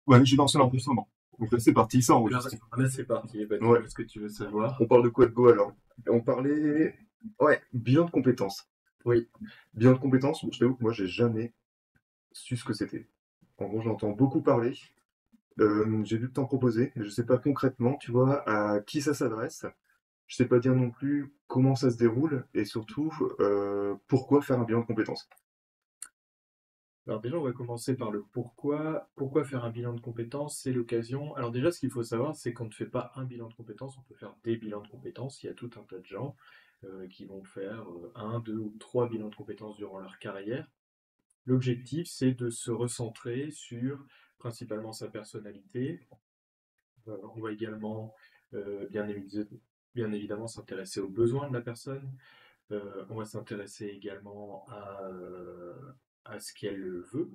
Ouais, j'ai lancé l'enregistrement. Donc là, c'est parti, ça Là, enregistre. là, c'est parti. Bah, Ouais. dis-moi ce que tu veux savoir. On parle de quoi de go alors? On parlait, ouais, bilan de compétences. Oui. Bilan de compétences, je t'avoue que moi, j'ai jamais su ce que c'était. En gros, j'entends beaucoup parler. J'ai vu que t'en proposer, mais je sais pas concrètement, tu vois, à qui ça s'adresse. Je sais pas dire non plus comment ça se déroule et surtout, pourquoi faire un bilan de compétences. Alors déjà, on va commencer par le pourquoi. Pourquoi faire un bilan de compétences? C'est l'occasion. Alors déjà, ce qu'il faut savoir, c'est qu'on ne fait pas un bilan de compétences, on peut faire des bilans de compétences. Il y a tout un tas de gens qui vont faire un, deux ou trois bilans de compétences durant leur carrière. L'objectif, c'est de se recentrer sur principalement sa personnalité. On va également bien évidemment s'intéresser aux besoins de la personne. On va s'intéresser également à ce qu'elle veut,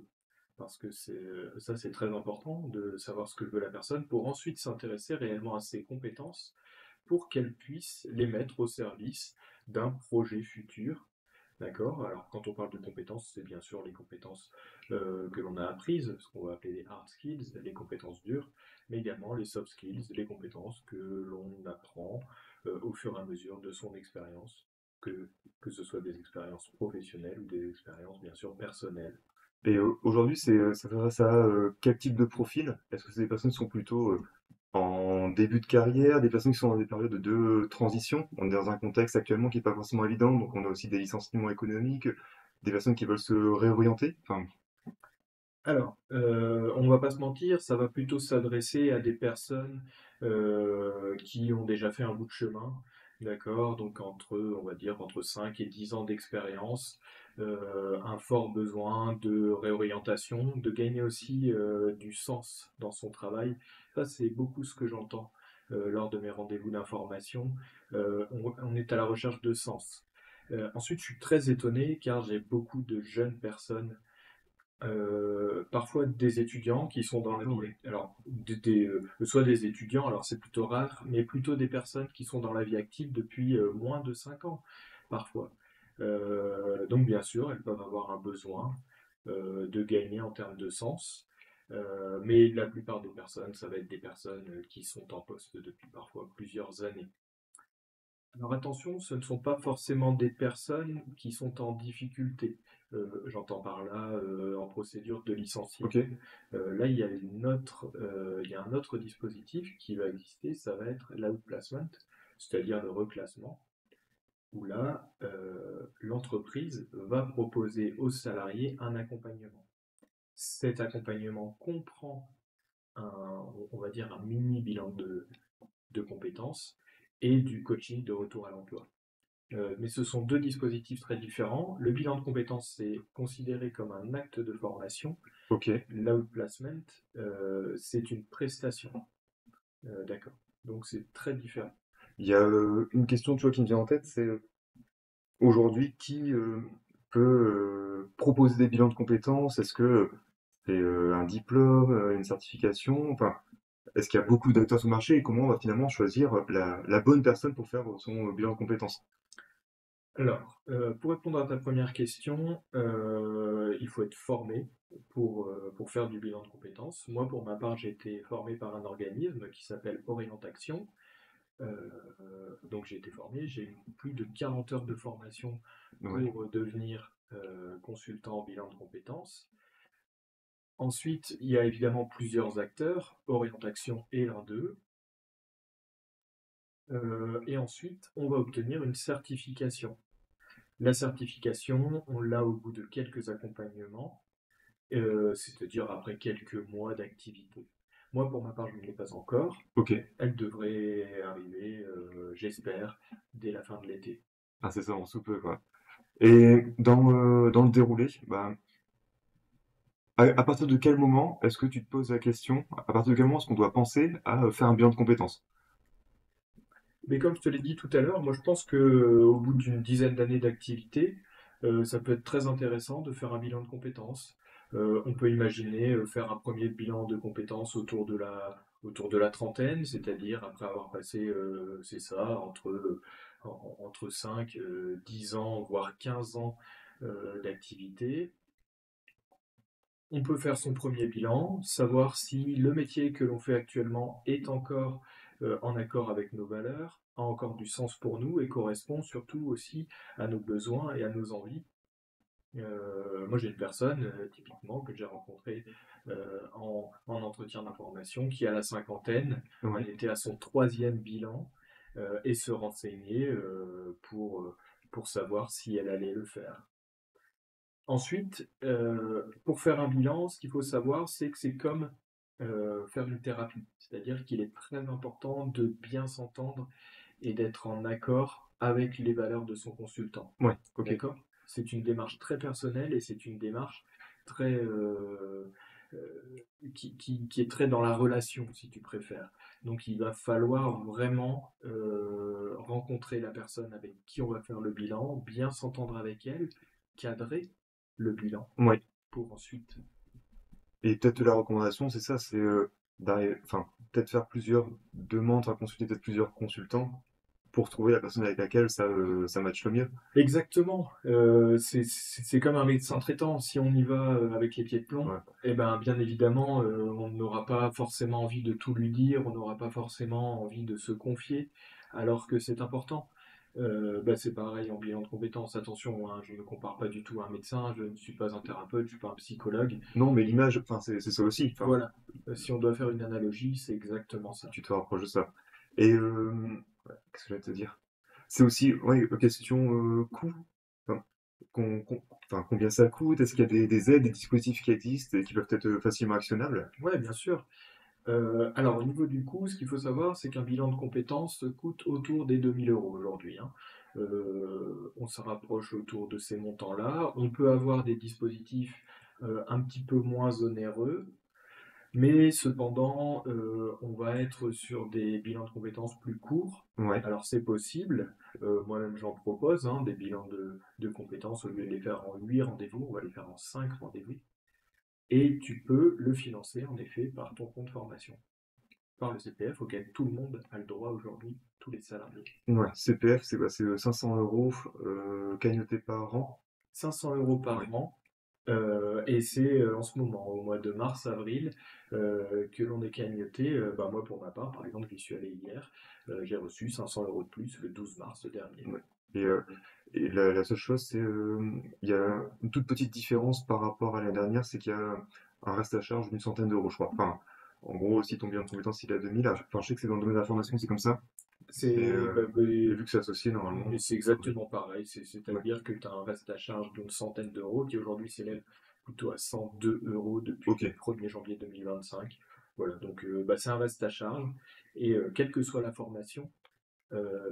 parce que ça c'est très important de savoir ce que veut la personne pour ensuite s'intéresser réellement à ses compétences pour qu'elle puisse les mettre au service d'un projet futur. D'accord. Alors, quand on parle de compétences, c'est bien sûr les compétences que l'on a apprises, ce qu'on va appeler les hard skills, les compétences dures, mais également les soft skills, les compétences que l'on apprend au fur et à mesure de son expérience, que, que ce soit des expériences professionnelles ou des expériences bien sûr personnelles. Et aujourd'hui, ça s'adresse à quel type de profil? Est-ce que c'est des personnes qui sont plutôt en début de carrière, des personnes qui sont dans des périodes de transition? On est dans un contexte actuellement qui est pas forcément évident, donc on a aussi des licenciements économiques, des personnes qui veulent se réorienter. Enfin, Alors, on va pas se mentir, ça va plutôt s'adresser à des personnes qui ont déjà fait un bout de chemin, d'accord? Donc on va dire, entre 5 et 10 ans d'expérience, un fort besoin de réorientation, de gagner aussi du sens dans son travail. Ça, c'est beaucoup ce que j'entends lors de mes rendez-vous d'information. On est à la recherche de sens. Ensuite, je suis très étonné car j'ai beaucoup de jeunes personnes parfois des étudiants qui sont dans la d'accord, vie. ouais. Alors, soit des étudiants, alors c'est plutôt rare, mais plutôt des personnes qui sont dans la vie active depuis moins de 5 ans, parfois. Donc, bien sûr, elles peuvent avoir un besoin de gagner en termes de sens. Mais la plupart des personnes, ça va être des personnes qui sont en poste depuis parfois plusieurs années. Alors attention, ce ne sont pas forcément des personnes qui sont en difficulté. J'entends par là en procédure de Ok. licenciement. Là, il y a un autre dispositif qui va exister, ça va être l'outplacement, c'est-à-dire le reclassement, où là, l'entreprise va proposer aux salariés un accompagnement. Cet accompagnement comprend on va dire un mini bilan de compétences et du coaching de retour à l'emploi. Mais ce sont deux dispositifs très différents. Le bilan de compétences, c'est considéré comme un acte de formation. Ok. L'outplacement, c'est une prestation. D'accord. Donc c'est très différent. Il y a une question, tu vois, qui me vient en tête, c'est aujourd'hui qui peut proposer des bilans de compétences? Est-ce que c'est un diplôme, une certification? Enfin, est-ce qu'il y a beaucoup d'acteurs sur le marché et comment on va finalement choisir la bonne personne pour faire son bilan de compétences? Alors, pour répondre à ta première question, il faut être formé pour faire du bilan de compétences. Moi, pour ma part, j'ai été formé par un organisme qui s'appelle Orientation. Donc j'ai été formé, j'ai eu plus de 40 heures de formation Ouais. pour devenir consultant en bilan de compétences. Ensuite, il y a évidemment plusieurs acteurs, Orientation est l'un d'eux. Et ensuite, on va obtenir une certification. La certification, on l'a au bout de quelques accompagnements, c'est-à-dire après quelques mois d'activité. Moi, pour ma part, je ne l'ai pas encore. Ok. Elle devrait arriver, j'espère, dès la fin de l'été. Ah, c'est ça, on sous peu, quoi. Et dans le déroulé, bah, à partir de quel moment est-ce que tu te poses la question, à partir de quel moment est-ce qu'on doit penser à faire un bilan de compétences? Mais comme je te l'ai dit tout à l'heure, moi je pense que au bout d'une dizaine d'années d'activité, ça peut être très intéressant de faire un bilan de compétences. On peut imaginer faire un premier bilan de compétences autour de la trentaine, c'est-à-dire après avoir passé, c'est ça, entre 5, 10 ans, voire 15 ans d'activité. On peut faire son premier bilan, savoir si le métier que l'on fait actuellement est encore en accord avec nos valeurs, a encore du sens pour nous et correspond surtout aussi à nos besoins et à nos envies. Moi, j'ai une personne, typiquement, que j'ai rencontrée en entretien d'information, qui a la cinquantaine. Ouais, Elle était à son troisième bilan et se renseignait pour savoir si elle allait le faire. Ensuite, pour faire un bilan, ce qu'il faut savoir, c'est que c'est comme faire une thérapie. C'est-à-dire qu'il est très important de bien s'entendre et d'être en accord avec les valeurs de son consultant. ouais, ok. D'accord? C'est une démarche très personnelle et c'est une démarche très qui est très dans la relation, si tu préfères. Donc il va falloir vraiment rencontrer la personne avec qui on va faire le bilan, bien s'entendre avec elle, cadrer le bilan Ouais. pour ensuite. Et peut-être la recommandation, c'est ça, c'est enfin, peut-être faire plusieurs demandes, enfin, consulter peut-être plusieurs consultants pour trouver la personne avec laquelle ça matche le mieux. Exactement. C'est comme un médecin traitant. Si on y va avec les pieds de plomb, Ouais. eh ben, bien évidemment, on n'aura pas forcément envie de tout lui dire, on n'aura pas forcément envie de se confier, alors que c'est important. Bah, c'est pareil en bilan de compétences. Attention, hein, je ne compare pas du tout à un médecin, je ne suis pas un thérapeute, je ne suis pas un psychologue. Non, mais l'image, enfin, c'est ça aussi. Enfin, Voilà. Si on doit faire une analogie, c'est exactement ça. tu te rapproches de ça. Et qu'est-ce que je vais te dire? C'est aussi, ouais, question coût. Enfin, enfin, combien ça coûte? Est-ce qu'il y a des aides, des dispositifs qui existent et qui peuvent être facilement actionnables? Ouais, bien sûr. Alors, au niveau du coût, ce qu'il faut savoir, c'est qu'un bilan de compétences coûte autour des 2 000 € aujourd'hui, hein. On se rapproche autour de ces montants-là. On peut avoir des dispositifs un petit peu moins onéreux, mais cependant, on va être sur des bilans de compétences plus courts. Ouais. Alors, c'est possible. Moi-même, j'en propose, hein, des bilans de compétences. Au lieu de les faire en 8 rendez-vous, on va les faire en 5 rendez-vous. Et tu peux le financer, en effet, par ton compte formation par le CPF auquel tout le monde a le droit aujourd'hui, tous les salariés. Ouais. CPF, c'est quoi? C'est 500 euros cagnotés par an. 500 € Ouais. par an, et c'est en ce moment, au mois de mars-avril, que l'on est cagnoté. Bah, moi, pour ma part, par exemple, j'y suis allé hier, j'ai reçu 500 € de plus le 12 mars dernier. Ouais. Et, la seule chose, c'est il y a une toute petite différence par rapport à l'année dernière, c'est qu'il y a un reste à charge d'une centaine d'euros, je crois. Enfin, en gros, si ton bilan de compétence il est à 2000, enfin, je sais que c'est dans le domaine de l'information, c'est comme ça. C'est bah, Et vu que c'est associé, normalement, mais c'est ça devrait. exactement pareil, Ouais, c'est-à-dire que tu as un reste à charge d'une centaine d'euros qui aujourd'hui s'élève plutôt à 102 € depuis ok. le 1er janvier 2025. Voilà, donc bah, c'est un reste à charge et quelle que soit la formation,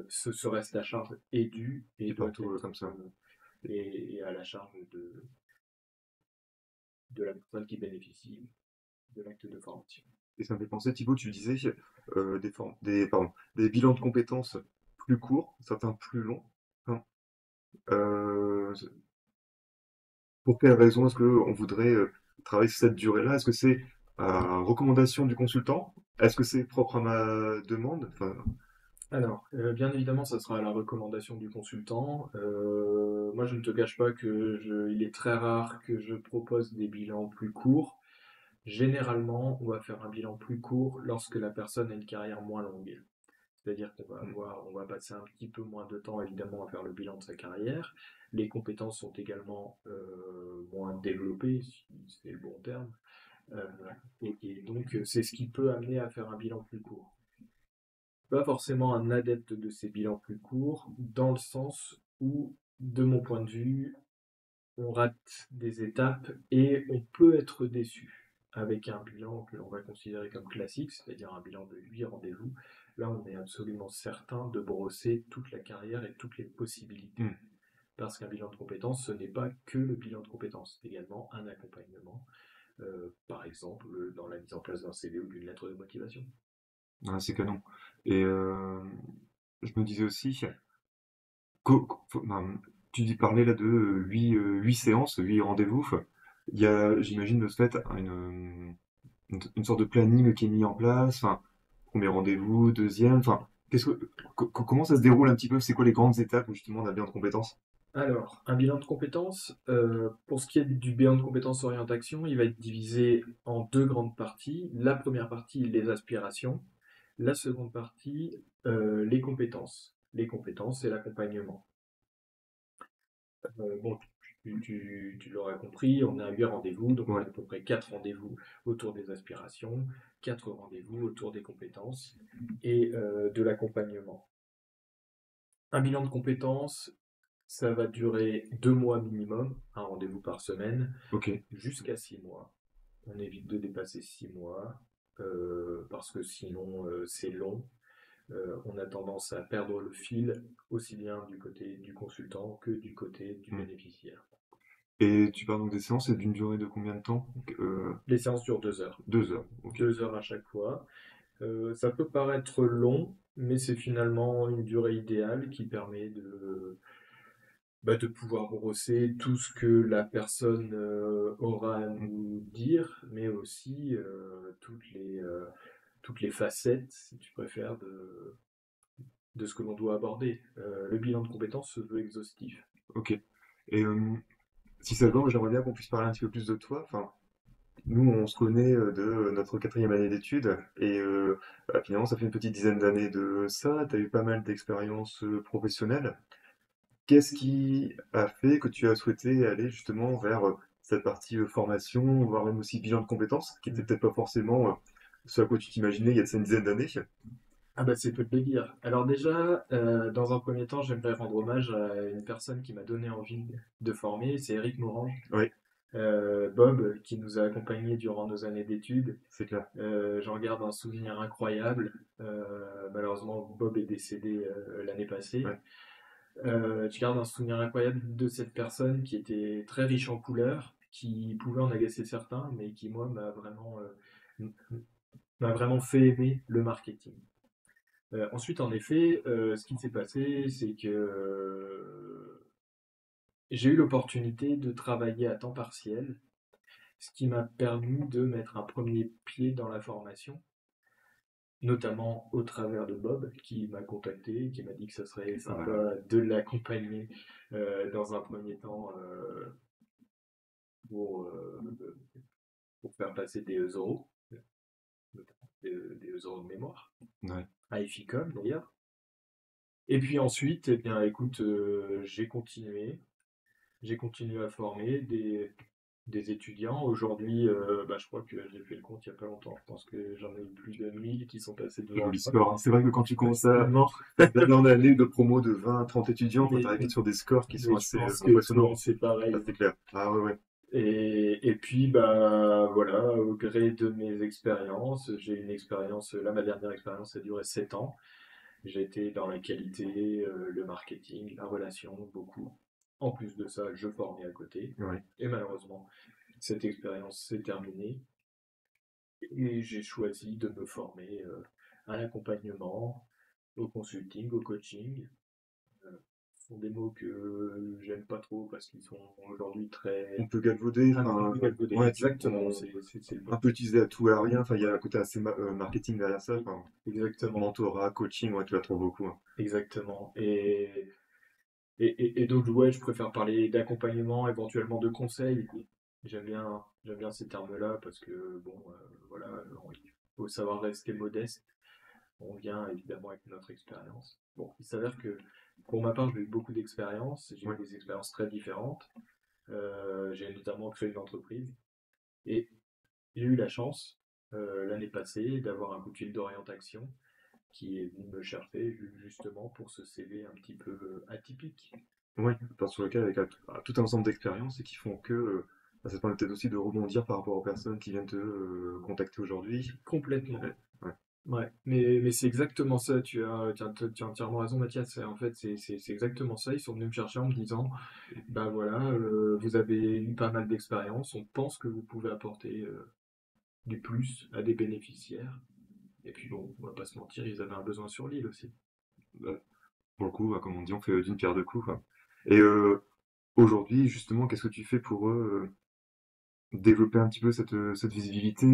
ce reste à charge est dû et Et doit partout être comme ça. et à la charge de la personne qui bénéficie de l'acte de formation. Et ça me fait penser, Thibaut, tu disais des bilans de compétences plus courts, certains plus longs. Enfin, euh, pour quelle raison est-ce qu'on voudrait travailler sur cette durée-là? Est-ce que c'est à recommandation du consultant? Est-ce que c'est propre à ma demande? Enfin, Alors, bien évidemment, ça sera à la recommandation du consultant. Moi, je ne te cache pas il est très rare que je propose des bilans plus courts. Généralement, on va faire un bilan plus court lorsque la personne a une carrière moins longue. C'est-à-dire on va passer un petit peu moins de temps, évidemment, à faire le bilan de sa carrière. Les compétences sont également moins développées, si c'est le bon terme. Euh, et donc, c'est ce qui peut amener à faire un bilan plus court. Pas forcément un adepte de ces bilans plus courts, dans le sens où, de mon point de vue, on rate des étapes et on peut être déçu avec un bilan que l'on va considérer comme classique, c'est-à-dire un bilan de 8 rendez-vous. Là, on est absolument certain de brosser toute la carrière et toutes les possibilités. hmm. Parce qu'un bilan de compétences, ce n'est pas que le bilan de compétences, c'est également un accompagnement, par exemple dans la mise en place d'un CV ou d'une lettre de motivation. Ouais, c'est canon. Et je me disais aussi, ben, tu dis parler là de 8 séances, 8 rendez-vous. Il y a, j'imagine, de ce fait, une sorte de planning qui est mis en place. Enfin, premier rendez-vous, deuxième. Enfin, comment ça se déroule un petit peu? C'est quoi les grandes étapes où justement on a bien de compétences? Alors, un bilan de compétences, pour ce qui est du bilan de compétences orientation, il va être divisé en deux grandes parties. La première partie, les aspirations. La seconde partie, les compétences. Les compétences et l'accompagnement. Bon, tu l'auras compris, on a 8 rendez-vous, donc on a Ouais, à peu près 4 rendez-vous autour des aspirations, 4 rendez-vous autour des compétences et de l'accompagnement. Un bilan de compétences, ça va durer 2 mois minimum, un rendez-vous par semaine, ok. jusqu'à 6 mois. On évite de dépasser 6 mois, parce que sinon c'est long. On a tendance à perdre le fil, aussi bien du côté du consultant que du côté du Hmm. bénéficiaire. Et tu parles donc des séances, c'est d'une durée de combien de temps? Les séances durent 2 heures. 2 heures, ok. 2 heures à chaque fois. Ça peut paraître long, mais c'est finalement une durée idéale qui permet de pouvoir brosser tout ce que la personne aura à Hmm. nous dire, mais aussi toutes les facettes, si tu préfères, de ce que l'on doit aborder. Le bilan de compétences se veut exhaustif. Ok. Et si ça te va, moi, j'aimerais bien qu'on puisse parler un petit peu plus de toi. Enfin, nous, on se connaît de notre quatrième année d'études et bah, finalement, ça fait une petite dizaine d'années de ça. Tu as eu pas mal d'expériences professionnelles. Qu'est-ce qui a fait que tu as souhaité aller justement vers cette partie formation, voire même aussi bilan de compétences, qui était peut-être pas forcément ce à quoi tu t'imaginais il y a de ça une dizaine d'années? Ah bah c'est peu de le dire. Alors déjà, dans un premier temps, j'aimerais rendre hommage à une personne qui m'a donné envie de former, c'est Eric Morange. Oui, Bob, qui nous a accompagnés durant nos années d'études. c'est clair. J'en garde un souvenir incroyable. Malheureusement, Bob est décédé l'année passée. Ouais. Je garde un souvenir incroyable de cette personne qui était très riche en couleurs, qui pouvait en agacer certains, mais qui, moi, m'a vraiment fait aimer le marketing. Ensuite, en effet, ce qui s'est passé, c'est que j'ai eu l'opportunité de travailler à temps partiel, ce qui m'a permis de mettre un premier pied dans la formation, notamment au travers de Bob, qui m'a contacté, qui m'a dit que ça serait Ah bah, sympa de l'accompagner dans un premier temps pour, euh, pour faire passer des euros, notamment des euros de mémoire, ouais. à Efficom d'ailleurs. Et puis ensuite, eh bien, écoute, j'ai continué à former des étudiants. Aujourd'hui, je crois que j'ai fait le compte il n'y a pas longtemps. Je pense que j'en ai eu plus de 1000 qui sont passés devant Joli moi. score, hein. C'est vrai que quand tu commences à Facilement. d'année en année de promo de 20 à 30 étudiants, enfin, Mais, t'arrives vite sur des scores qui sont mais je assez pense que tout le impressionnants. monde c'est Ça, pareil. c'est clair. Ah ouais, ouais. Et puis, bah, voilà, au gré de mes expériences, j'ai une expérience, là, ma dernière expérience a duré 7 ans. J'ai été dans la qualité, le marketing, la relation, beaucoup. En plus de ça, je formais à côté. Ouais. Et malheureusement, cette expérience s'est terminée et j'ai choisi de me former à l'accompagnement, au consulting, au coaching. Ce sont des mots que j'aime pas trop parce qu'ils sont aujourd'hui On très peut galvauder, un petit enfin, peu galvaudés. ouais, Exactement, c'est le mot. un peu utilisé à tout et à rien. Enfin, il y a un côté assez marketing derrière ça. Enfin, Exactement, mentorat, coaching, ouais, tu la trouves beaucoup, hein. exactement. Et donc, ouais, je préfère parler d'accompagnement, éventuellement de conseils. J'aime bien ces termes-là parce que, bon, voilà, il faut savoir rester modeste. On vient évidemment avec notre expérience. Bon, il s'avère que pour ma part, j'ai eu beaucoup d'expériences. J'ai eu Ouais. des expériences très différentes. J'ai notamment créé une entreprise et j'ai eu la chance l'année passée d'avoir un coup de fil d'orientation qui est venu me chercher justement pour ce CV un petit peu atypique. Ouais, enfin, sur lequel avec tout un ensemble d'expériences et qui font que bah, ça te permet peut-être aussi de rebondir par rapport aux personnes qui viennent te contacter aujourd'hui. Complètement. Ouais, ouais. Ouais, mais c'est exactement ça, tu as entièrement raison Mathias, en fait c'est exactement ça, ils sont venus me chercher en me disant, bah voilà, vous avez eu pas mal d'expérience, on pense que vous pouvez apporter du plus à des bénéficiaires, et puis bon, on va pas se mentir, ils avaient un besoin sur l'île aussi. Bah, pour le coup, bah, comme on dit, on fait d'une pierre deux coups, quoi. Et aujourd'hui, justement, qu'est-ce que tu fais pour développer un petit peu cette visibilité?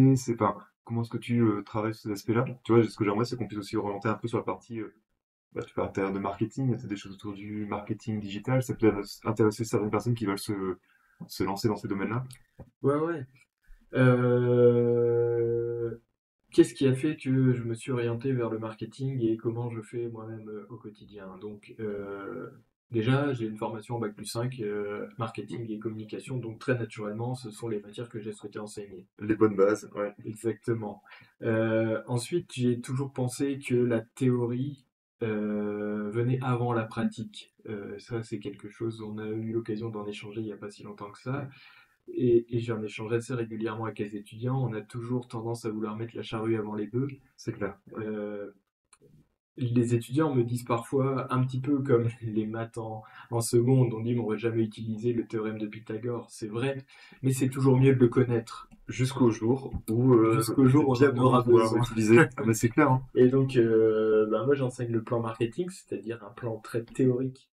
Comment est-ce que tu travailles sur cet aspect-là? Tu vois, ce que j'aimerais, c'est qu'on puisse aussi orienter un peu sur la partie bah, tu peux intérêt de marketing, c'est des choses autour du marketing digital, ça peut intéresser certaines personnes qui veulent se lancer dans ces domaines-là. Ouais, ouais. Euh, Qu'est-ce qui a fait que je me suis orienté vers le marketing et comment je fais moi-même au quotidien? Donc, déjà, j'ai une formation en bac+5, marketing et communication, donc très naturellement, ce sont les matières que j'ai souhaité enseigner. Les bonnes bases, ouais. Exactement. Ensuite, j'ai toujours pensé que la théorie venait avant la pratique. Ça, c'est quelque chose, on a eu l'occasion d'en échanger il n'y a pas si longtemps que ça. Et j'en échange assez régulièrement avec les étudiants. On a toujours tendance à vouloir mettre la charrue avant les bœufs. C'est clair. Ouais. Euh, les étudiants me disent parfois, un petit peu comme les maths en seconde, on dit on n'aurait jamais utilisé le théorème de Pythagore. C'est vrai, mais c'est toujours mieux de le connaître Jusqu'au jour où jusqu'au jour où on c'est bien en beau de aura pouvoir besoin. utiliser. Ah bah c'est clair, hein. Et donc, moi j'enseigne le plan marketing, c'est-à-dire un plan très théorique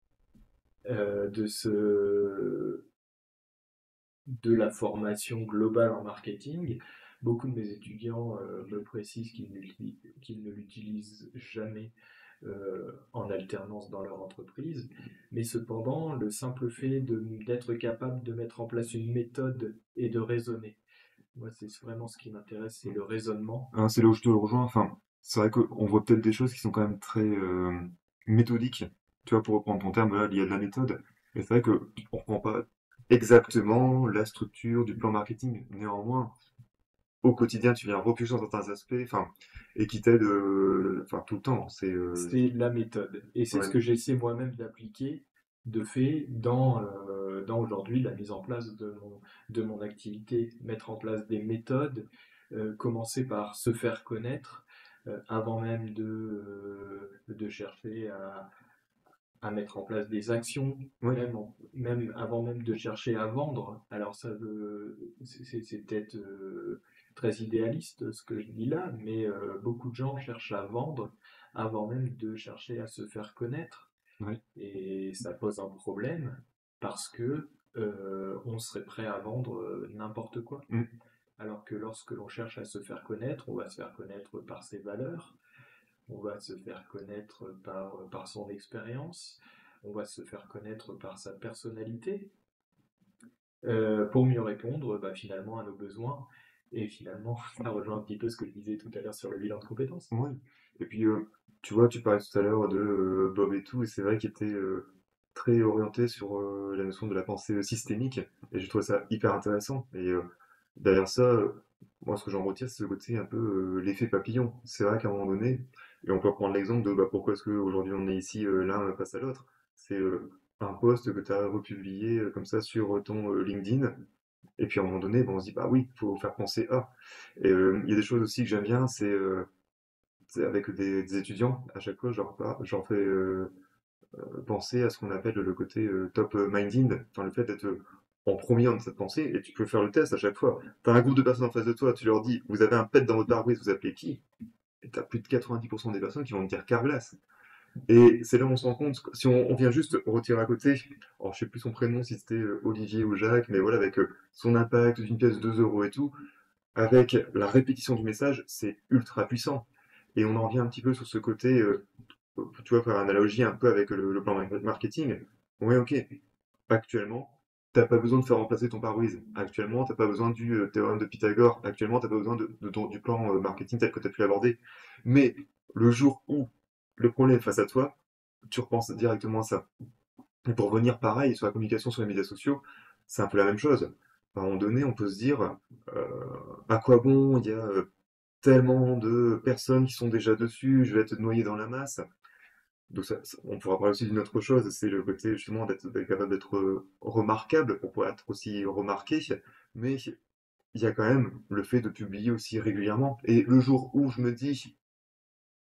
de de la formation globale en marketing. Beaucoup de mes étudiants me précisent qu'ils ne l'utilisent jamais en alternance dans leur entreprise, mais cependant, le simple fait d'être capable de mettre en place une méthode et de raisonner, moi c'est vraiment ce qui m'intéresse, c'est le raisonnement. Hein, c'est là où je te rejoins. Enfin, c'est vrai qu'on voit peut-être des choses qui sont quand même très méthodiques. Tu vois, pour reprendre ton terme, là, il y a de la méthode. Et c'est vrai que on reprend pas exactement la structure du plan marketing. Néanmoins, au quotidien, tu viens repiocher sur certains aspects, enfin, et qui t'aident, enfin, tout le temps. C'est la méthode. Et c'est ce Ouais, que j'essaie moi-même d'appliquer de fait dans aujourd'hui la mise en place de mon activité. Mettre en place des méthodes, commencer par se faire connaître avant même de chercher à mettre en place des actions, ouais, même avant même de chercher à vendre. Alors c'est peut-être très idéaliste ce que je dis là, mais beaucoup de gens cherchent à vendre avant même de chercher à se faire connaître. ouais. Et ça pose un problème parce que on serait prêt à vendre n'importe quoi. Mm. Alors que lorsque l'on cherche à se faire connaître, on va se faire connaître par ses valeurs, on va se faire connaître par son expérience, on va se faire connaître par sa personnalité, pour mieux répondre finalement à nos besoins. Et finalement, ça rejoint un petit peu ce que je disais tout à l'heure sur le bilan de compétences. Ouais. Et puis, tu vois, tu parlais tout à l'heure de Bob et tout, et c'est vrai qu'il était très orienté sur la notion de la pensée systémique, et je trouve ça hyper intéressant. Et derrière ça, moi, ce que j'en retire, c'est le côté un peu l'effet papillon. C'est vrai qu'à un moment donné, et on peut prendre l'exemple de bah, pourquoi est-ce qu'aujourd'hui on est ici l'un face à l'autre, c'est un post que tu as republié comme ça sur ton LinkedIn, et puis à un moment donné, bah, on se dit, bah oui, il faut faire penser à. Et il y a des choses aussi que j'aime bien, c'est avec des étudiants, à chaque fois, je leur fais penser à ce qu'on appelle le côté top minded, enfin le fait d'être en premier dans cette pensée, et tu peux faire le test à chaque fois. T'as un groupe de personnes en face de toi, tu leur dis, vous avez un pet dans votre pare-brise, vous appelez qui? Et t'as plus de 90% des personnes qui vont te dire Carglass. Et c'est là où on se rend compte, que si on vient juste retirer à côté, alors je sais plus son prénom, si c'était Olivier ou Jacques, mais voilà, avec son impact d'une pièce de 2 euros et tout, avec la répétition du message, c'est ultra puissant. Et on en revient un petit peu sur ce côté, tu vois, faire analogie un peu avec le plan marketing. Oui, ok. Actuellement, t'as pas besoin de faire remplacer ton pare-brise. Actuellement, t'as pas besoin du théorème de Pythagore. Actuellement, t'as pas besoin du plan marketing tel que tu as pu l'aborder. Mais le jour où le problème est face à toi, tu repenses directement à ça. Et pour revenir pareil sur la communication sur les médias sociaux, c'est un peu la même chose. À un moment donné, on peut se dire, euh, à quoi bon, il y a tellement de personnes qui sont déjà dessus, je vais être noyé dans la masse. Donc on pourra parler aussi d'une autre chose, c'est le côté justement d'être capable d'être remarquable pour pouvoir être aussi remarqué, mais il y a quand même le fait de publier aussi régulièrement. Et le jour où je me dis,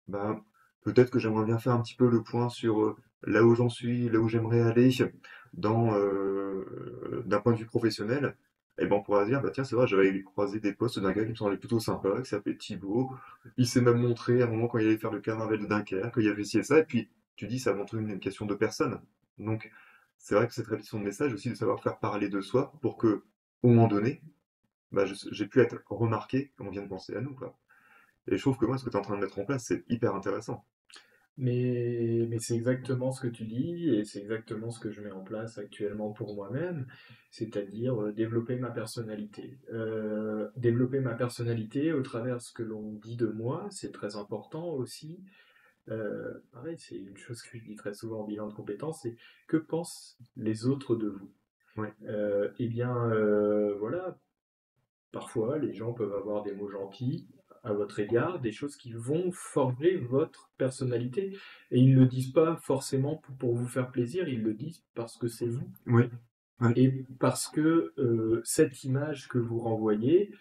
bah, peut-être que j'aimerais bien faire un petit peu le point sur là où j'en suis, là où j'aimerais aller, d'un point de vue professionnel, et ben on pourra se dire, bah tiens, c'est vrai, j'avais croisé des posts d'un gars qui me semblait plutôt sympa, qui s'appelait Thibaut. Il s'est même montré à un moment quand il allait faire le carnaval de Dunkerque, qu'il y avait ci et ça, et puis tu dis, ça montre une question de personne. Donc, c'est vrai que cette répétition de message aussi, de savoir faire parler de soi pour que, au moment donné, bah, j'ai pu être remarqué, on vient de penser à nous, quoi. Et je trouve que moi, ce que tu es en train de mettre en place, c'est hyper intéressant. Mais c'est exactement ce que tu dis et c'est exactement ce que je mets en place actuellement pour moi-même, c'est-à-dire développer ma personnalité. Développer ma personnalité au travers de ce que l'on dit de moi, c'est très important aussi. Pareil, c'est une chose que je dis très souvent en bilan de compétences, c'est que pensent les autres de vous? Ouais, Eh bien, voilà, parfois les gens peuvent avoir des mots gentils à votre égard, des choses qui vont forger votre personnalité. Et ils ne le disent pas forcément pour vous faire plaisir, ils le disent parce que c'est vous. ouais, ouais, Et parce que cette image que vous renvoyez,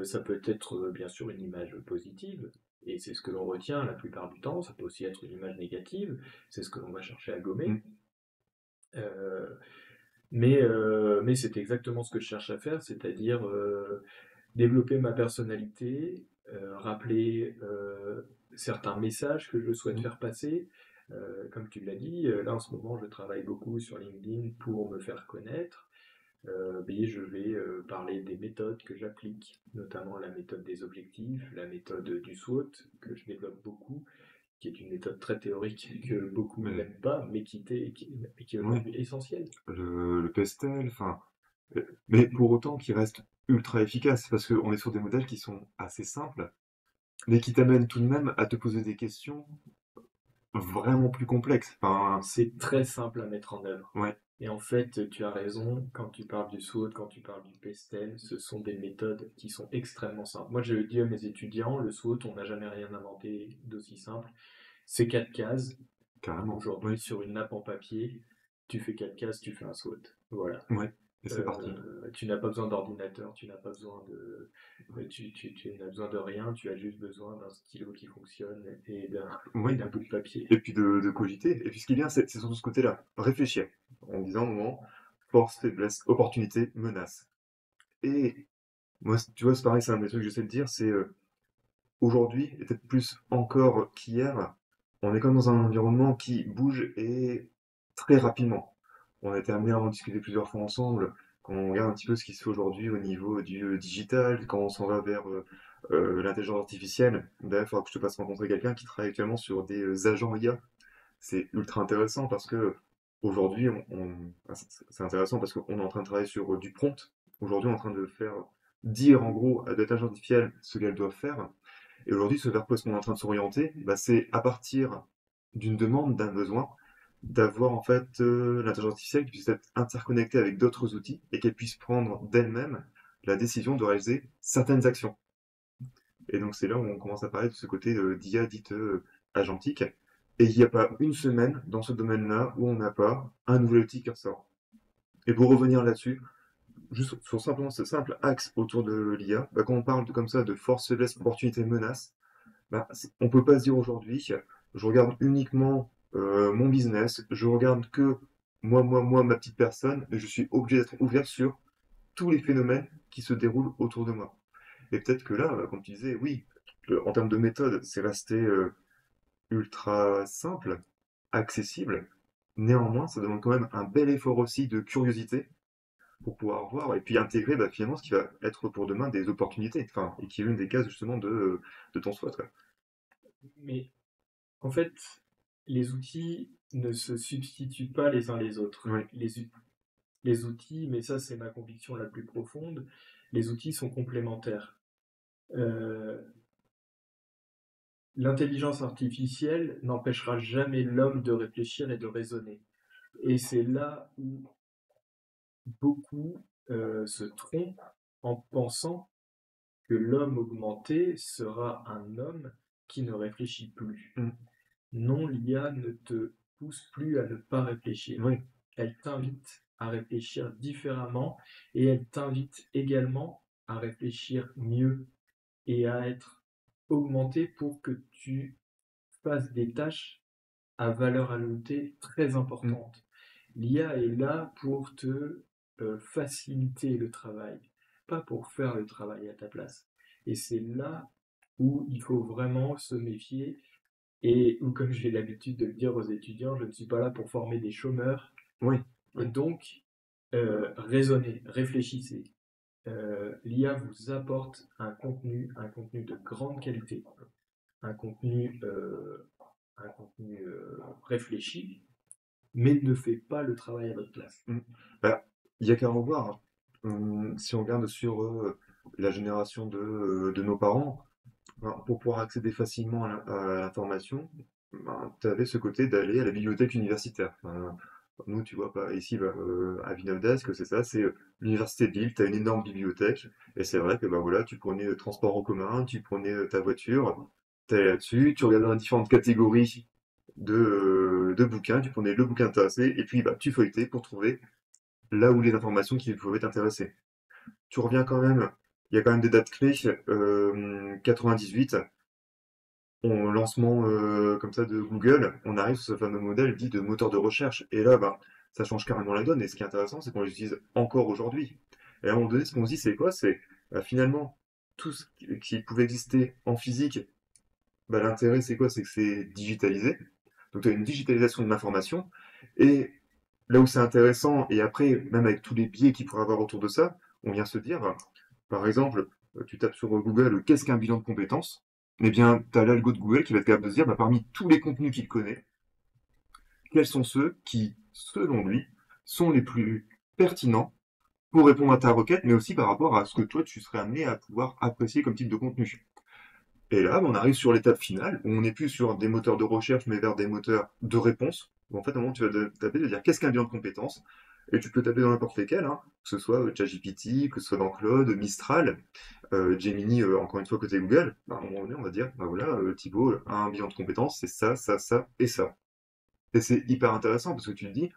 ça peut être bien sûr une image positive, et c'est ce que l'on retient la plupart du temps, ça peut aussi être une image négative, c'est ce que l'on va chercher à gommer. mm, Euh, mais c'est exactement ce que je cherche à faire, c'est-à-dire développer ma personnalité, rappeler certains messages que je souhaite mm, faire passer. Comme tu l'as dit, là en ce moment je travaille beaucoup sur LinkedIn pour me faire connaître. Mais je vais parler des méthodes que j'applique, notamment la méthode des objectifs, la méthode du SWOT, que je développe beaucoup, qui est une méthode très théorique que beaucoup mais, n'aiment pas, mais qui est ouais, aujourd'hui essentielle. le pestel, enfin, mais pour autant qu'il reste ultra efficace, parce qu'on est sur des modèles qui sont assez simples, mais qui t'amènent tout de même à te poser des questions vraiment plus complexes. Enfin, C'est très simple à mettre en œuvre. ouais, Et en fait, tu as raison, quand tu parles du SWOT, quand tu parles du PESTEL, ce sont des méthodes qui sont extrêmement simples. Moi, je dis à mes étudiants, le SWOT, on n'a jamais rien inventé d'aussi simple. C'est 4 cases. carrément, Aujourd'hui, ouais, sur une nappe en papier, tu fais 4 cases, tu fais un SWOT. Voilà. ouais, et c'est parti. Tu n'as pas besoin d'ordinateur, tu n'as besoin de rien, tu as juste besoin d'un stylo qui fonctionne et Oui, d'un bout de papier. et puis de cogiter. Et puis ce qui est bien, c'est surtout ce côté-là, réfléchir, en disant au moment, force, faiblesse, opportunité, menace. Et moi, tu vois, c'est pareil, c'est un des trucs que j'essaie de dire, c'est aujourd'hui, et peut-être plus encore qu'hier, on est comme dans un environnement qui bouge et très rapidement. On a été amené à en discuter plusieurs fois ensemble. Quand on regarde un petit peu ce qui se fait aujourd'hui au niveau du digital, quand on s'en va vers l'intelligence artificielle, d'ailleurs, il faudra que je te fasse rencontrer quelqu'un qui travaille actuellement sur des agents IA. C'est ultra intéressant parce que aujourd'hui, c'est intéressant parce qu'on est en train de travailler sur du prompt. Aujourd'hui, on est en train de faire dire en gros à l'intelligence artificielle ce qu'elle doit faire. Et aujourd'hui, ce vers quoi est-ce qu'on est en train de s'orienter, bah, c'est à partir d'une demande, d'un besoin, d'avoir en fait l'intelligence artificielle qui puisse être interconnectée avec d'autres outils et qu'elle puisse prendre d'elle-même la décision de réaliser certaines actions. Et donc c'est là où on commence à parler de ce côté d'IA dite agentique. Et il n'y a pas une semaine dans ce domaine-là où on n'a pas un nouvel outil qui ressort. Et pour revenir là-dessus, juste sur simplement ce simple axe autour de l'IA, bah, quand on parle comme ça de force, faiblesse, opportunité, menace, bah, on peut pas se dire aujourd'hui, je regarde uniquement mon business, je regarde que moi, ma petite personne, et je suis obligé d'être ouvert sur tous les phénomènes qui se déroulent autour de moi. Et peut-être que là, comme tu disais, oui, en termes de méthode, c'est resté ultra simple, accessible. Néanmoins, ça demande quand même un bel effort aussi de curiosité pour pouvoir voir et puis intégrer bah, finalement ce qui va être pour demain des opportunités, enfin, et qui est l'une des cases justement de ton souhait. Quoi. Mais en fait, les outils ne se substituent pas les uns les autres. Oui, Les outils, mais ça c'est ma conviction la plus profonde, les outils sont complémentaires. Euh, L'intelligence artificielle n'empêchera jamais l'homme de réfléchir et de raisonner. Et c'est là où beaucoup se trompent en pensant que l'homme augmenté sera un homme qui ne réfléchit plus. mm, Non, l'IA ne te pousse plus à ne pas réfléchir. oui, Elle t'invite à réfléchir différemment et elle t'invite également à réfléchir mieux et à être augmenté pour que tu fasses des tâches à valeur ajoutée très mm, importante. L'IA est là pour te faciliter le travail, pas pour faire le travail à ta place. Et c'est là où il faut vraiment se méfier et où, comme j'ai l'habitude de le dire aux étudiants, je ne suis pas là pour former des chômeurs. oui, Et oui, donc, raisonnez, réfléchissez. L'IA vous apporte un contenu de grande qualité, un contenu un contenu réfléchi, mais ne fait pas le travail à votre place. Bah, il y a qu'à revoir. Si on regarde sur la génération de nos parents, ben, pour pouvoir accéder facilement à l'information, ben, tu avais ce côté d'aller à la bibliothèque universitaire. Enfin, nous, tu vois, pas ici, bah, à Villeneuve-d'Ascq, c'est ça, c'est l'université de Lille, tu as une énorme bibliothèque, et c'est vrai que bah, voilà, tu prenais le transport en commun, tu prenais ta voiture, tu allais là-dessus, tu regardais dans différentes catégories de bouquins, tu prenais le bouquin intéressé, et puis bah, tu feuilletais pour trouver là où les informations qui pouvaient t'intéresser. Tu reviens quand même, il y a quand même des dates clés, 98, au lancement comme ça de Google, on arrive sur ce fameux modèle dit de moteur de recherche. Et là, ben, ça change carrément la donne. Et ce qui est intéressant, c'est qu'on les utilise encore aujourd'hui. Et à un moment donné, ce qu'on se dit, c'est quoi? C'est finalement tout ce qui pouvait exister en physique. Bah, l'intérêt, c'est quoi? C'est que c'est digitalisé. Donc, tu as une digitalisation de l'information. Et là où c'est intéressant, et après, même avec tous les biais qu'il pourrait avoir autour de ça, on vient se dire, par exemple, tu tapes sur Google, qu'est-ce qu'un bilan de compétences? Eh bien, tu as l'algo de Google qui va être capable de se dire, bah, parmi tous les contenus qu'il connaît, quels sont ceux qui, selon lui, sont les plus pertinents pour répondre à ta requête, mais aussi par rapport à ce que toi, tu serais amené à pouvoir apprécier comme type de contenu. Et là, on arrive sur l'étape finale, où on n'est plus sur des moteurs de recherche, mais vers des moteurs de réponse. Où en fait, à un moment, tu vas taper, de dire qu'est-ce qu'un bilan de compétences, et tu peux taper dans n'importe lesquels, hein, que ce soit ChatGPT, que ce soit dans Claude, Mistral, Gemini, encore une fois côté Google. Bah, à un moment donné, on va dire, bah voilà, Thibaut, un bilan de compétences, c'est ça, ça, ça et ça. Et c'est hyper intéressant parce que tu te dis,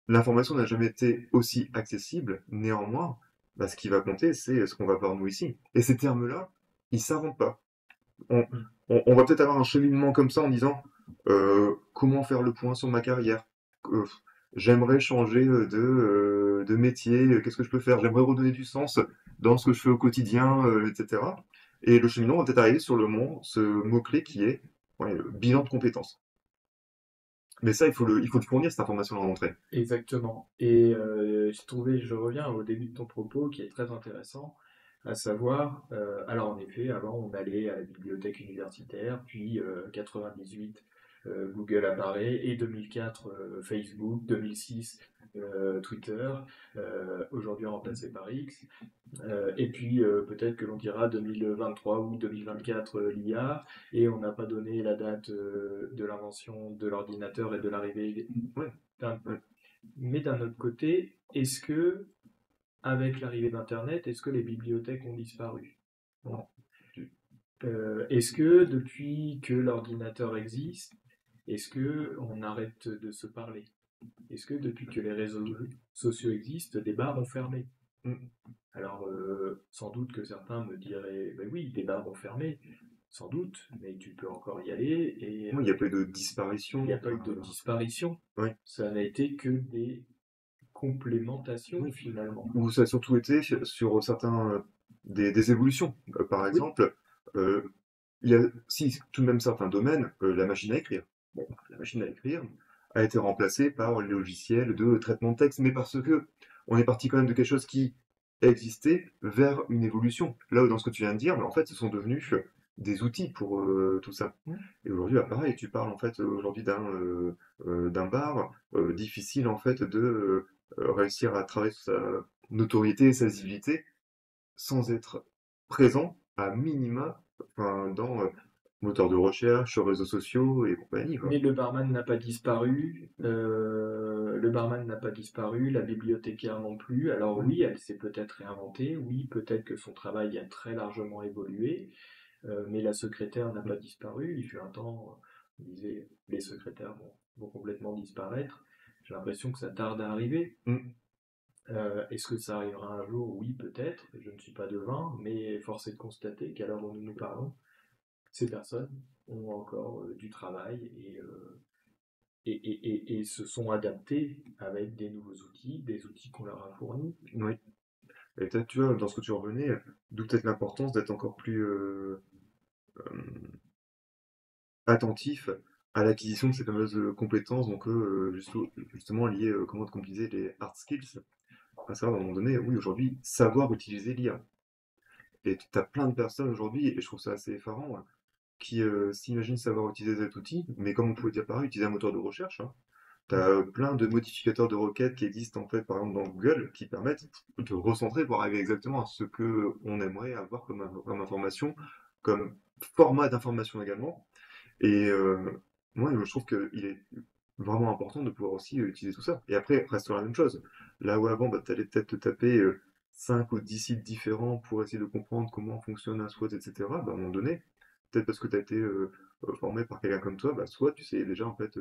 l'information n'a jamais été aussi accessible, néanmoins, bah, ce qui va compter, c'est ce qu'on va voir nous ici. Et ces termes-là, ils s'inventent pas. On, Mm. on va peut-être avoir un cheminement comme ça en disant comment faire le point sur ma carrière. Euh, J'aimerais changer de métier, qu'est-ce que je peux faire? J'aimerais redonner du sens dans ce que je fais au quotidien, etc. Et le cheminement va peut-être arriver sur ce mot-clé qui est ouais, le bilan de compétences. Mais ça, il faut le fournir, cette information à l'entrée. Exactement. Et j'ai trouvé, je reviens au début de ton propos qui est très intéressant, à savoir, alors en effet, avant on allait à la bibliothèque universitaire, puis 98, Google apparaît, et 2004, Facebook, 2006, Twitter, aujourd'hui remplacé par X. Et puis peut-être que l'on dira 2023 ou 2024 l'IA, et on n'a pas donné la date de l'invention de l'ordinateur et de l'arrivée Ouais, d'un. ouais. Mais d'un autre côté, est-ce que, avec l'arrivée d'Internet, est-ce que les bibliothèques ont disparu? Non. Est-ce que depuis que l'ordinateur existe, est-ce que on arrête de se parler? Est-ce que depuis que les réseaux sociaux existent, des bars ont fermé? Mm. Alors, sans doute que certains me diraient, ben oui, des bars ont fermé, sans doute, mais tu peux encore y aller et Oui, il n'y a pas eu de il n'y a disparition. pas eu de disparition. Ouais. Ça n'a été que des complémentations Oui. finalement. Où ça a surtout été sur certains des évolutions. Par Oui, exemple, euh, il y a si tout de même certains domaines, la machine à écrire. Bon, la machine à écrire a été remplacée par le logiciel de traitement de texte, mais parce que on est parti quand même de quelque chose qui existait vers une évolution. Là où dans ce que tu viens de dire, mais en fait, ce sont devenus des outils pour tout ça. Et aujourd'hui, bah, pareil, tu parles en fait aujourd'hui d'un bar, difficile en fait de réussir à travailler sur sa notoriété et sa visibilité sans être présent à minima enfin, dans moteur de recherche, réseaux sociaux et compagnie, quoi. mais le barman n'a pas disparu, la bibliothécaire non plus. Alors Ouais. oui, elle s'est peut-être réinventée, oui, peut-être que son travail a très largement évolué, mais la secrétaire n'a pas disparu. Il fut un temps, on disait, les secrétaires vont complètement disparaître. J'ai l'impression que ça tarde à arriver. Mm. Est-ce que ça arrivera un jour? Oui, peut-être. Je ne suis pas devin, mais force est de constater qu'à l'heure où nous nous parlons, ces personnes ont encore du travail et se sont adaptés avec des nouveaux outils, des outils qu'on leur a fournis. Oui. Et peut-être, tu vois, dans ce que tu revenais, d'où peut-être l'importance d'être encore plus attentif à l'acquisition de ces fameuses compétences, donc justement liées, comme on disait, les hard skills. À savoir, à un moment donné, oui, aujourd'hui, savoir utiliser l'IA. Et tu as plein de personnes aujourd'hui, et je trouve ça assez effarant, hein. qui s'imaginent savoir utiliser cet outil, mais comme on pouvait dire pareil, utiliser un moteur de recherche, hein. Tu as plein de modificateurs de requêtes qui existent en fait, par exemple dans Google, qui permettent de recentrer pour arriver exactement à ce que on aimerait avoir comme information, comme format d'information également. Et moi, je trouve qu'il est vraiment important de pouvoir aussi utiliser tout ça. Et après, reste la même chose. Là où avant, bah, tu allais peut-être te taper 5 ou 10 sites différents pour essayer de comprendre comment fonctionne un SWOT, etc. Bah, à un moment donné, peut-être parce que tu as été formé par quelqu'un comme toi, bah, soit tu sais déjà en fait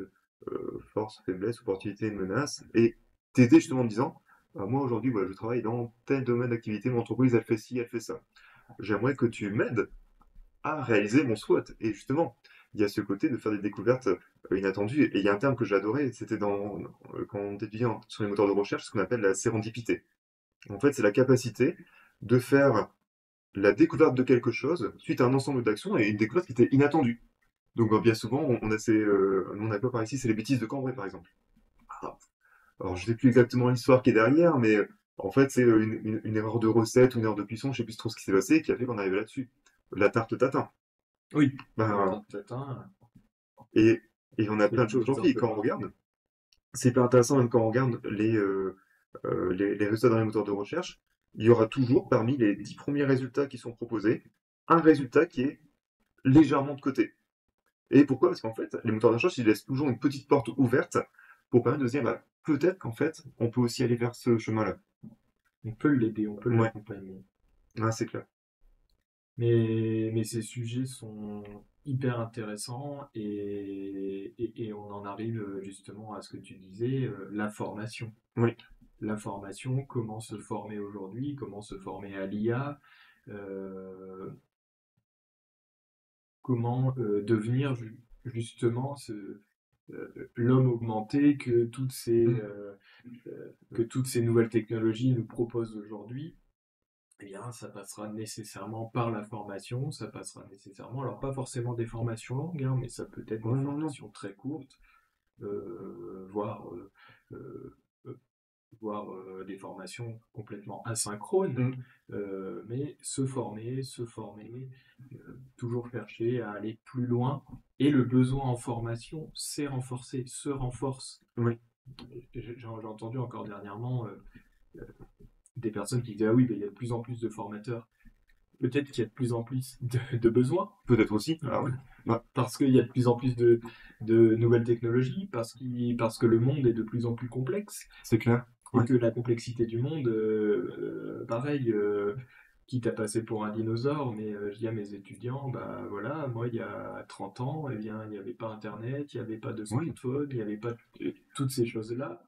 force, faiblesse, opportunité, menace, et t'aider justement en disant, bah, moi aujourd'hui, voilà, je travaille dans tel domaine d'activité, mon entreprise, elle fait ci, elle fait ça. J'aimerais que tu m'aides à réaliser mon SWOT. Et justement, il y a ce côté de faire des découvertes inattendues. Et il y a un terme que j'adorais, c'était quand on étudie sur les moteurs de recherche, ce qu'on appelle la sérendipité. En fait, c'est la capacité de faire la découverte de quelque chose suite à un ensemble d'actions et une découverte qui était inattendue. Donc bien souvent, on a nous, on a quoi par ici, c'est les bêtises de Cambrai par exemple. Ah, alors je sais plus exactement l'histoire qui est derrière, mais en fait c'est une erreur de recette ou une erreur de cuisson, je sais plus trop ce qui s'est passé, qui a fait qu'on arrivait là-dessus. La tarte tatin. Oui, la Ben, tarte tatin, et, et on a c'est plein de un choses aujourd'hui. Et exemple quand on parfait. regarde, c'est pas intéressant même quand on regarde les résultats dans les moteurs de recherche, il y aura toujours parmi les 10 premiers résultats qui sont proposés, un résultat qui est légèrement de côté. Et pourquoi? Parce qu'en fait, les moteurs de recherche, ils laissent toujours une petite porte ouverte pour permettre de se dire, bah, peut-être qu'en fait, on peut aussi aller vers ce chemin-là. On peut l'aider, on peut Ouais, l'accompagner. c'est clair. Mais ces sujets sont hyper intéressants et on en arrive justement à ce que tu disais, la formation. Oui. La formation, comment se former aujourd'hui, comment se former à l'IA, euh, comment devenir justement l'homme augmenté Mm. que toutes ces nouvelles technologies nous proposent aujourd'hui. Eh bien, ça passera nécessairement par la formation, ça passera nécessairement, alors pas forcément des formations longues, hein, mais ça peut être des Ouais, non, non. formations très courtes, voire, euh, euh, voire des formations complètement asynchrones, Mm. mais se former, toujours chercher à aller plus loin, et le besoin en formation s'est renforcé, se renforce. Oui. J'ai entendu encore dernièrement des personnes qui disaient ah oui, mais il y a de plus en plus de formateurs. Peut-être qu'il y a de plus en plus de besoins, Peut-être aussi. Ah ouais. Bah, parce qu'il y a de plus en plus de nouvelles technologies, parce que le monde est de plus en plus complexe, c'est clair. et Ouais. que la complexité du monde, pareil, quitte à passer pour un dinosaure, mais je dis à mes étudiants, bah voilà, moi il y a 30 ans, eh bien, il n'y avait pas Internet, il n'y avait pas de Oui. smartphone, il n'y avait pas toutes ces choses-là.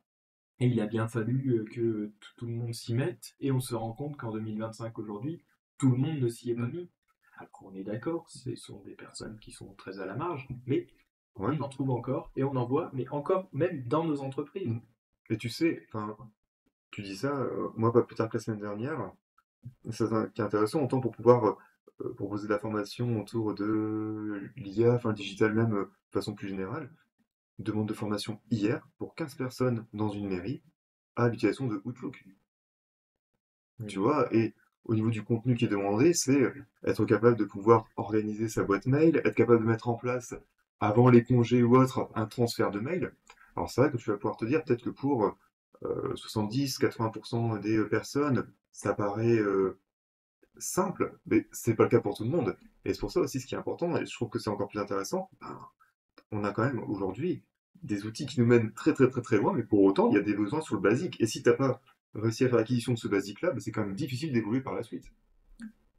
Et il a bien fallu que tout le monde s'y mette, et on se rend compte qu'en 2025 aujourd'hui, tout le monde ne s'y est pas Mm. mis. Alors on est d'accord, ce sont des personnes qui sont très à la marge, mais Ouais. on en trouve encore, et on en voit, mais encore même dans nos entreprises. Mm. Et tu sais, enfin, tu dis ça, moi pas plus tard que la semaine dernière, c'est ça qui est intéressant, autant pour pouvoir proposer de la formation autour de l'IA, enfin le digital même, de façon plus générale. Demande de formation hier pour 15 personnes dans une mairie à l'utilisation de Outlook. Tu Oui. vois, et au niveau du contenu qui est demandé, c'est être capable de pouvoir organiser sa boîte mail, être capable de mettre en place, avant les congés ou autre, un transfert de mail. Alors c'est vrai que tu vas pouvoir te dire peut-être que pour 70-80% des personnes, ça paraît simple, mais c'est pas le cas pour tout le monde. Et c'est pour ça aussi ce qui est important, et je trouve que c'est encore plus intéressant, ben, on a quand même aujourd'hui des outils qui nous mènent très très très très loin, mais pour autant, il y a des besoins sur le basique. Et si t'as pas réussi à faire l'acquisition de ce basique-là, ben, c'est quand même difficile d'évoluer par la suite.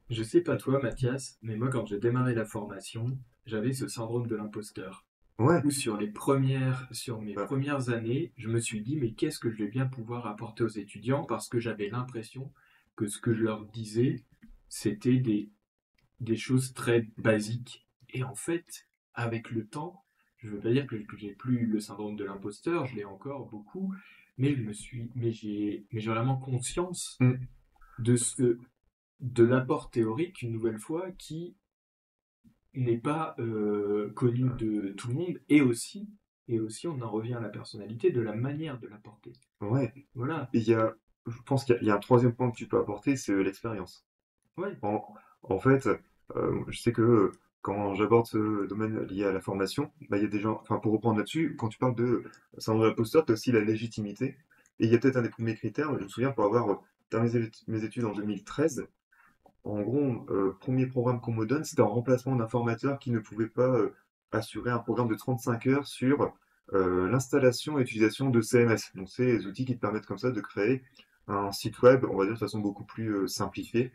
Je sais pas toi, Mathias, mais moi, quand j'ai démarré la formation, j'avais ce syndrome de l'imposteur. Ouais, Où sur mes bah, premières années, je me suis dit, mais qu'est-ce que je vais bien pouvoir apporter aux étudiants? Parce que j'avais l'impression que ce que je leur disais, c'était des choses très basiques. Et en fait, avec le temps, je veux pas dire que j'ai plus le syndrome de l'imposteur, je l'ai encore beaucoup, mais mais j'ai vraiment conscience mm, de de l'apport théorique, une nouvelle fois, qui n'est pas connu de tout le monde, et aussi, on en revient à la personnalité, de la manière de l'apporter. ouais. Voilà, Et je pense qu'il y a un troisième point que tu peux apporter, c'est l'expérience. ouais, En, en fait, je sais que quand j'aborde ce domaine lié à la formation, bah, il y a des gens, enfin, pour reprendre là-dessus, quand tu parles de syndrome de l'imposteur, tu as aussi la légitimité. Et il y a peut-être un des premiers critères, je me souviens pour avoir terminé mes études en 2013, en gros, premier programme qu'on me donne, c'était en remplacement d'un formateur qui ne pouvait pas assurer un programme de 35 heures sur l'installation et l'utilisation de CMS. Donc, c'est les outils qui te permettent comme ça de créer un site web, on va dire de façon beaucoup plus simplifiée.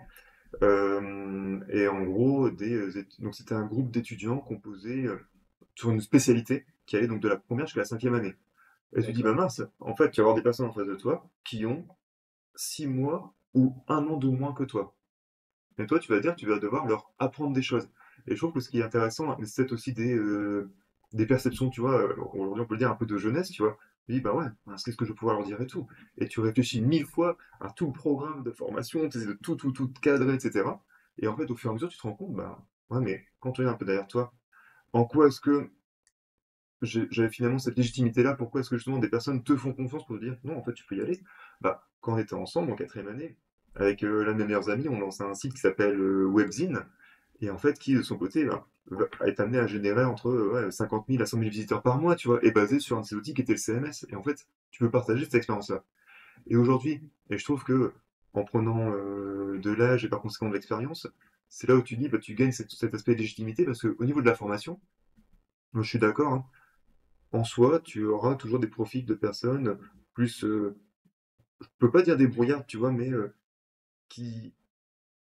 Et en gros, donc c'était un groupe d'étudiants composé sur une spécialité qui allait donc de la première jusqu'à la cinquième année. Et tu te dis, bah D'accord. mince, en fait, tu vas avoir des personnes en face de toi qui ont 6 mois ou un an de moins que toi. Et toi, tu vas dire, tu vas devoir leur apprendre des choses. Et je trouve que ce qui est intéressant, mais c'est peut-être aussi des perceptions, tu vois, aujourd'hui on peut le dire un peu de jeunesse, tu vois. Tu dis, bah ouais, qu'est-ce que je vais pouvoir leur dire et tout. Et tu réfléchis 1000 fois à tout le programme de formation, tu essaies de tout cadrer, etc. Et en fait, au fur et à mesure, tu te rends compte, bah ouais, mais quand tu es un peu derrière toi, en quoi est-ce que j'avais finalement cette légitimité-là? Pourquoi est-ce que justement des personnes te font confiance pour te dire, non, en fait, tu peux y aller? Bah, quand on était ensemble en quatrième année, avec l'un de mes meilleurs amis, on lançait un site qui s'appelle Webzine, et en fait, qui de son côté est amené à générer entre ouais, 50 000 à 100 000 visiteurs par mois, tu vois, et basé sur un de ces outils qui était le CMS. Et en fait, tu peux partager cette expérience-là. Et aujourd'hui, et je trouve que en prenant de l'âge et par conséquent de l'expérience, c'est là où tu dis, bah, tu gagnes cet aspect de légitimité parce qu'au niveau de la formation, moi, je suis d'accord, hein, en soi, tu auras toujours des profils de personnes plus, je peux pas dire débrouillardes, tu vois, mais qui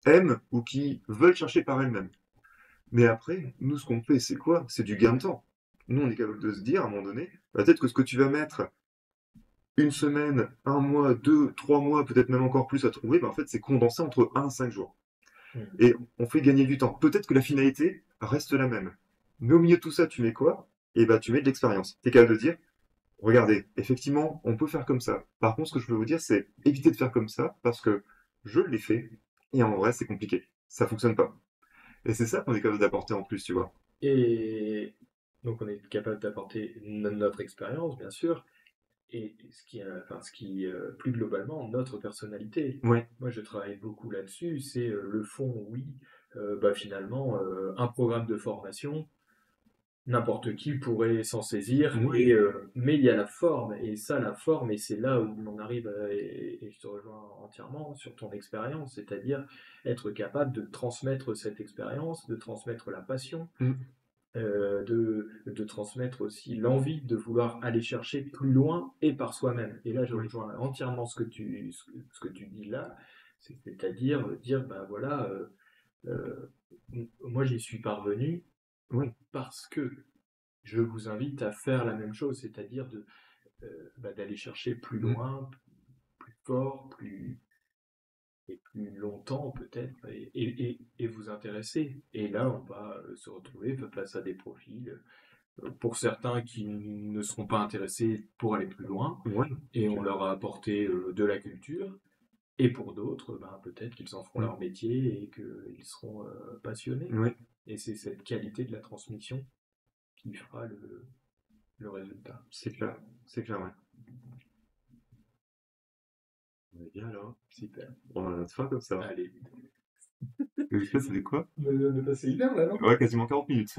aiment ou qui veulent chercher par elles-mêmes. Mais après, nous, ce qu'on fait, c'est quoi? C'est du gain de temps. Nous, on est capable de se dire, à un moment donné, bah, peut-être que ce que tu vas mettre une semaine, un mois, 2, 3 mois, peut-être même encore plus à trouver, bah, en fait, c'est condensé entre 1 à 5 jours. Hmm. Et on fait gagner du temps. Peut-être que la finalité reste la même. Mais au milieu de tout ça, tu mets quoi? Et bah, tu mets de l'expérience. Tu es capable de dire, regardez, effectivement, on peut faire comme ça. Par contre, ce que je veux vous dire, c'est éviter de faire comme ça parce que je l'ai fait et en vrai, c'est compliqué. Ça fonctionne pas. Et c'est ça qu'on est capable d'apporter en plus, tu vois. Et donc on est capable d'apporter notre expérience, bien sûr, et ce qui plus globalement, notre personnalité. Ouais. Moi, je travaille beaucoup là-dessus, c'est le fond, oui, bah, finalement, un programme de formation, n'importe qui pourrait s'en saisir, Oui. mais il y a la forme, et ça, la forme, et c'est là où on arrive, et je te rejoins entièrement sur ton expérience, c'est-à-dire être capable de transmettre cette expérience, de transmettre la passion, Mm. de transmettre aussi l'envie de vouloir aller chercher plus loin et par soi-même. Et là, je Oui. rejoins entièrement ce que tu dis là, c'est-à-dire dire, ben voilà, euh, moi j'y suis parvenu Oui. parce que je vous invite à faire la même chose, c'est-à-dire d'aller chercher plus Mm. loin, plus fort, et plus longtemps peut-être, et vous intéresser. Et là, on va se retrouver face à des profils, pour certains qui ne seront pas intéressés pour aller plus loin, Ouais. et on Ok. leur a apporté de la culture, et pour d'autres, ben, peut-être qu'ils en feront Mm. leur métier et qu'ils seront passionnés. Oui. Et c'est cette qualité de la transmission qui fera le résultat. C'est clair. C'est clair, ouais. On est bien là, hein. Super. On a notre fin comme ça. Allez. Le fait, c'était quoi? On a passé une heure là, non? Ouais, quasiment 40 minutes.